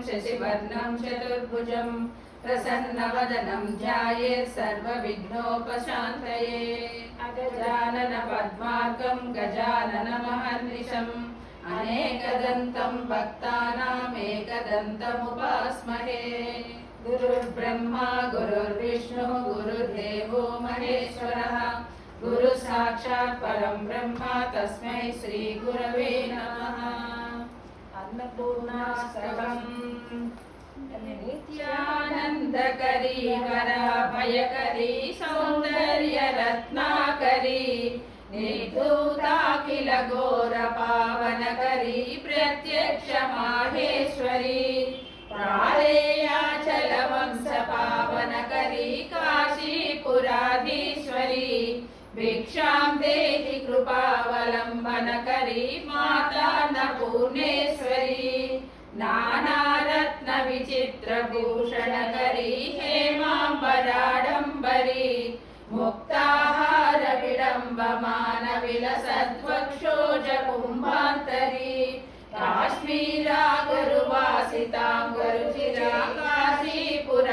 शशिवर्णं चतुर्भुजं प्रसन्नवदनं ध्यायेत् सर्वविघ्नोपशान्तये। अगजानन पद्मार्कं गजाननमहर्निशम् अनेकदन्तं भक्तानाम् एकदन्तमुपास्महे। गुरुर्ब्रह्मा गुरुर्विष्णुः गुरुर्देवो महेश्वरः गुरुसाक्षात् परं ब्रह्म तस्मै श्रीगुरवे नमः। अन्नपूर्णास्तवम् नित्यानन्दकरी वराभयकरी सौन्दर्यरत्नाकरी निर्धूताखिल घोरपावनकरी प्रत्यक्ष माहेश्वरी प्रालेयाचलवंशपावनकरी काशीपुराधीश्वरी भिक्षां देहि कृपावलम्बनकरी माता अन्नपूर्णेश्वरी नानारत्न विचित्रभूषणकरी हेमाम्बराडम्बरी मुक्ताहार विडम्बमान विलसद्वक्षोजकुम्भान्तरी काश्मीरागरुवासिताङ्गरुचिरा काशीपुराधीश्वरी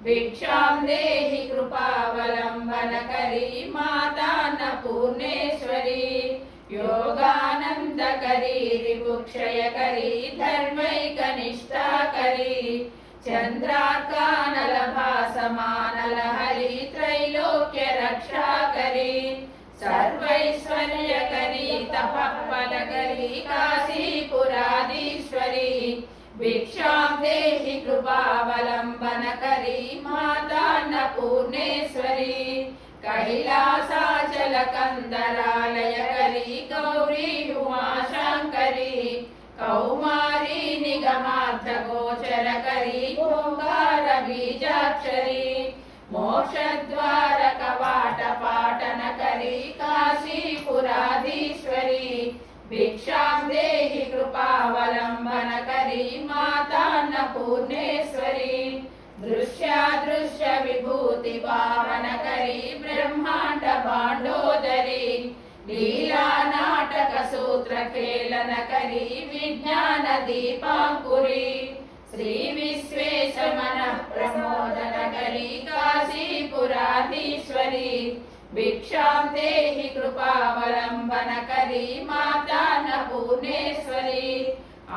भिक्षां देहि कृपावलम्बनकरी माता अन्नपूर्णेश्वरी योगानन्दकरी रिपुक्षयकरी धर्मैकनिष्ठाकरी चन्द्रार्कानलभासमानलहरी त्रैलोक्यरक्षाकरी सर्वैश्वर्यकरी तपःफलकरी काशीपुराधीश्वरी भिक्षां देहि कृपावलम्बनकरी माता अन्नपूर्णेश्वरी कैलासाचलकन्दरालयकरी गौरी उमाशङ्करी कौमारी निगमार्थगोचरकरी ओङ्कारबीजाक्षरी मोक्षद्वारकवाटपाटनकरी काशीपुराधीश्वरी भिक्षां देहि कृपावलम्बनकरी माता अन्नपूर्णेश्वरी दृश्यादृश्य विभूति पावनकरी ब्रह्मांड भाण्डोदरी लीला नाटक सूत्र खेलनकरी विज्ञान दीपांकुरी श्री विश्वेश मनः प्रमोदनकरी काशीपुराधीश्वरी भिक्षां देहि कृपावलम्बनकरी माता अन्नपूर्णेश्वरी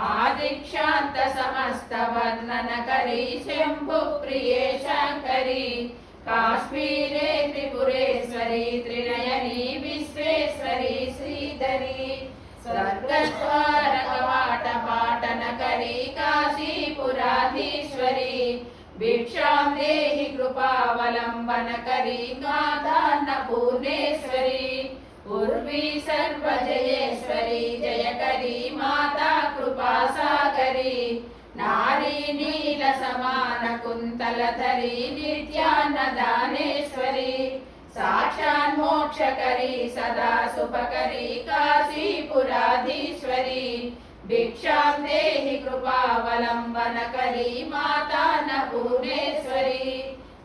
आदिक्षान्त समस्त वर्णनकरी शम्भुप्रिये शङ्करी काश्मीरे त्रिपुरेश्वरी त्रिनयनी विश्वेश्वरी श्रीधरी स्वर्गद्वार कवाटपाटनकरी काशीपुराधीश्वरी भिक्षां देहि कृपावलम्बनकरी माता अन्नपूर्णेश्वरी उर्वी सर्वजयेश्वरी जयकरी माता कृपासागरी नारी नील समान कुन्तलधरी नित्यान्नदानेश्वरी साक्षात् मोक्षकरी सदा सुभकरी काशीपुराधीश्वरी भिक्षां देहि कृपावलम्बनकरी माता अन्नपूर्णेश्वरी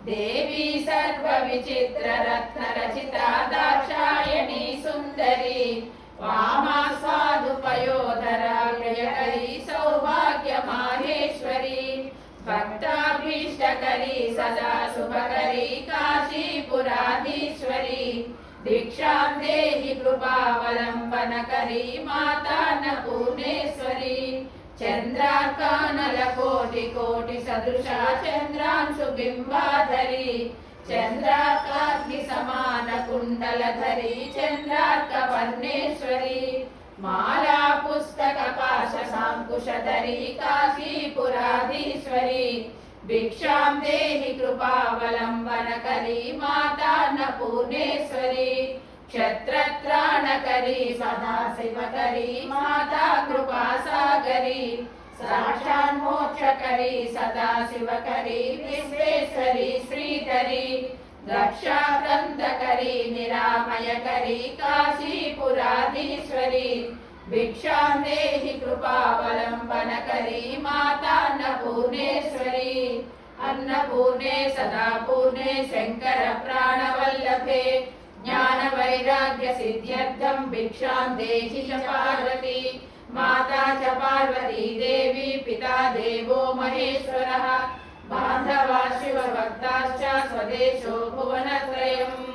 देवी सर्वविचित्ररत्नरचिता दाक्षायणी सुन्दरी वामा स्वादुपयोधरा प्रियकरी सौभाग्यमाहेश्वरी भक्ताभीष्टकरी सदा शुभकरी काशीपुराधीश्वरी भिक्षां देहि कृपावलम्बनकरी माता अन्नपूर्णेश्वरी चन्द्रार्कानलकोटिकोटि सदृशा चन्द्रांशुबिम्बाधरी चन्द्रार्काग्नि समान कुण्डलधरी चन्द्रार्कवर्णेश्वरी माला पुस्तक पाश साङ्कुशधरी काशीपुराधीश्वरी भिक्षां देहि कृपावलम्बनकरी माता अन्नपूर्णेश्वरी क्षत्रत्राणकरी सदा शिवकरी माता कृपासागरी साक्षात् मोक्षकरी सदा शिवकरी विश्वेश्वरी श्रीधरी रक्षाकन्दकरी निरामयकरी काशीपुराधीश्वरी भिक्षां देहि कृपावलम्बनकरी माता अन्नपूर्णेश्वरी अन्नपूर्णे सदा पूर्णे शंकर प्राणवल्लभे ज्ञान वैराग्य सिद्ध्यर्थं भिक्षां देहि च पार्वती माता च पार्वती देवी पिता देवो महेश्वरः बान्धवा शिवभक्ताश्च स्वदेशो भुवनत्रयम्